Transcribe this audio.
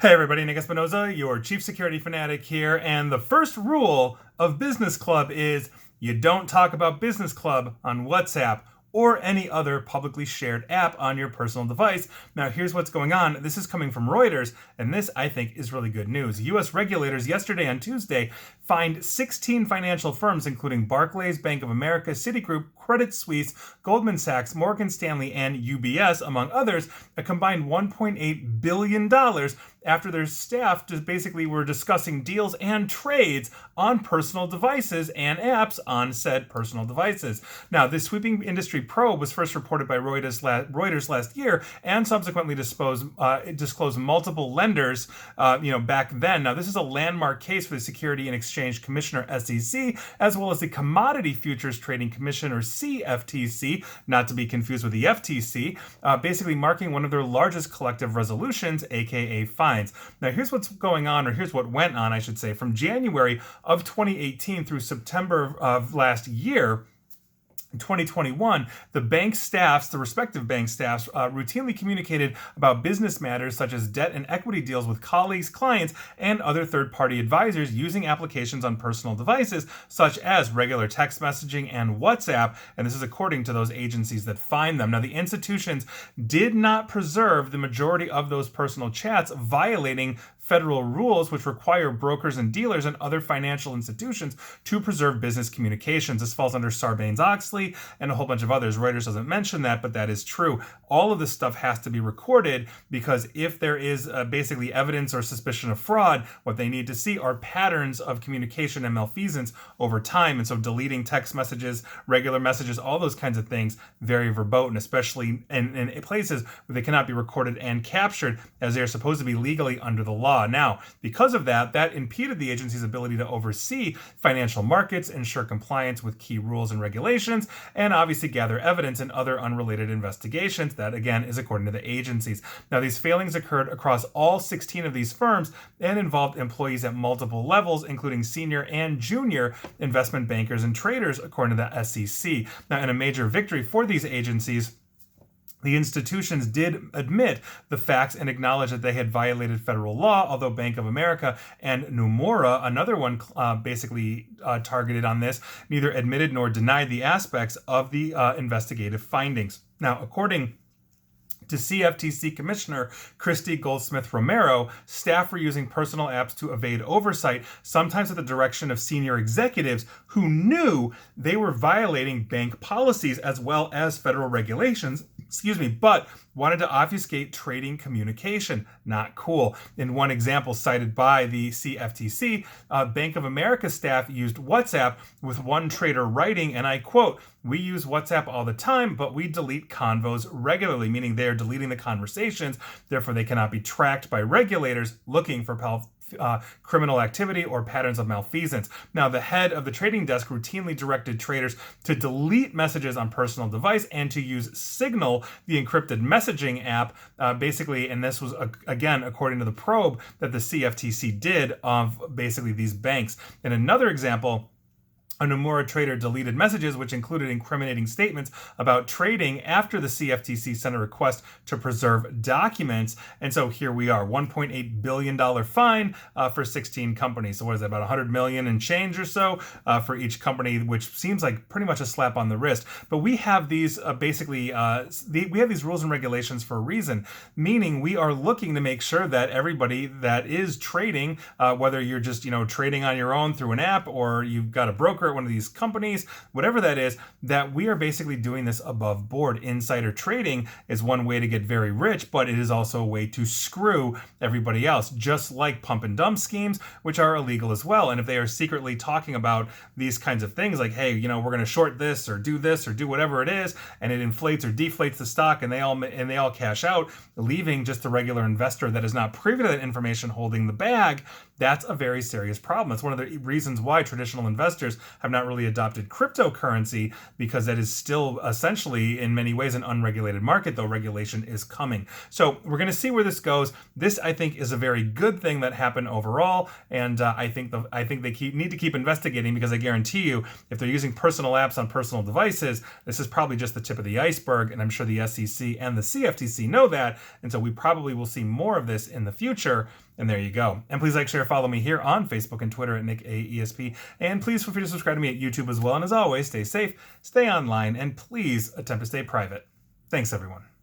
Hey everybody, Nick Espinoza, your chief security fanatic here, and the first rule of Business Club is you don't talk about Business Club on WhatsApp or any other publicly shared app on your personal device. Now, here's what's going on. This is coming from Reuters, and this, I think, is really good news. U.S. regulators yesterday on Tuesday fined 16 financial firms, including Barclays, Bank of America, Citigroup, Credit Suisse, Goldman Sachs, Morgan Stanley, and UBS, among others, a combined $1.8 billion after their staff just basically were discussing deals and trades on personal devices and apps on said personal devices. Now, this sweeping industry probe was first reported by Reuters last year and subsequently disclosed multiple lenders back then. Now, this is a landmark case for the Security and Exchange Commissioner, SEC, as well as the Commodity Futures Trading Commission, or CFTC, not to be confused with the FTC, basically marking one of their largest collective resolutions, aka fines. Now, here's what's going on, or here's what went on, I should say. From January of 2018 through September of last year, in 2021, the respective bank staffs, routinely communicated about business matters such as debt and equity deals with colleagues, clients, and other third-party advisors using applications on personal devices such as regular text messaging and WhatsApp, and this is according to those agencies that find them. Now, the institutions did not preserve the majority of those personal chats, violating federal rules which require brokers and dealers and other financial institutions to preserve business communications. This falls under Sarbanes-Oxley and a whole bunch of others. Reuters doesn't mention that, but that is true. All of this stuff has to be recorded because if there is basically evidence or suspicion of fraud, what they need to see are patterns of communication and malfeasance over time. And so deleting text messages, regular messages, all those kinds of things, very verboten, especially in places where they cannot be recorded and captured as they are supposed to be legally under the law. Now, because of that impeded the agency's ability to oversee financial markets, ensure compliance with key rules and regulations, and obviously gather evidence in other unrelated investigations. That, again, is according to the agencies. Now, these failings occurred across all 16 of these firms and involved employees at multiple levels, including senior and junior investment bankers and traders, according to the SEC. Now, in a major victory for these agencies, the institutions did admit the facts and acknowledge that they had violated federal law, although Bank of America and Nomura, another one targeted on this, neither admitted nor denied the aspects of the investigative findings. Now, according to CFTC Commissioner Christy Goldsmith Romero, staff were using personal apps to evade oversight, sometimes at the direction of senior executives who knew they were violating bank policies as well as federal regulations, but wanted to obfuscate trading communication. Not cool. In one example cited by the CFTC, Bank of America staff used WhatsApp, with one trader writing, and I quote, "We use WhatsApp all the time, but we delete convos regularly," meaning they are deleting the conversations, therefore they cannot be tracked by regulators looking for criminal activity or patterns of malfeasance. Now, the head of the trading desk routinely directed traders to delete messages on personal device and to use Signal, the encrypted messaging app, basically, and this was, again, according to the probe that the CFTC did of basically these banks. In another example, a Nomura trader deleted messages which included incriminating statements about trading after the CFTC sent a request to preserve documents. And so here we are, $1.8 billion fine for 16 companies. So what is that, about 100 million and change or so for each company, which seems like pretty much a slap on the wrist. But we have these we have these rules and regulations for a reason, meaning we are looking to make sure that everybody that is trading, whether you're just trading on your own through an app or you've got a broker at one of these companies, whatever that is, that we are basically doing this above board. Insider trading is one way to get very rich, but it is also a way to screw everybody else, just like pump and dump schemes, which are illegal as well. And if they are secretly talking about these kinds of things like, hey, we're going to short this or do whatever it is, and it inflates or deflates the stock, and they all cash out, leaving just the regular investor that is not privy to that information holding the bag, that's a very serious problem. It's one of the reasons why traditional investors have not really adopted cryptocurrency because that is still essentially in many ways an unregulated market, though regulation is coming. So we're going to see where this goes. This, I think, is a very good thing that happened overall, and I think they need to keep investigating, because I guarantee you, if they're using personal apps on personal devices, this is probably just the tip of the iceberg, and I'm sure the SEC and the CFTC know that, and so we probably will see more of this in the future. And there you go. And please like, share, follow me here on Facebook and Twitter at NickAESP. And please feel free to subscribe to me at YouTube as well. And as always, stay safe, stay online, and please attempt to stay private. Thanks, everyone.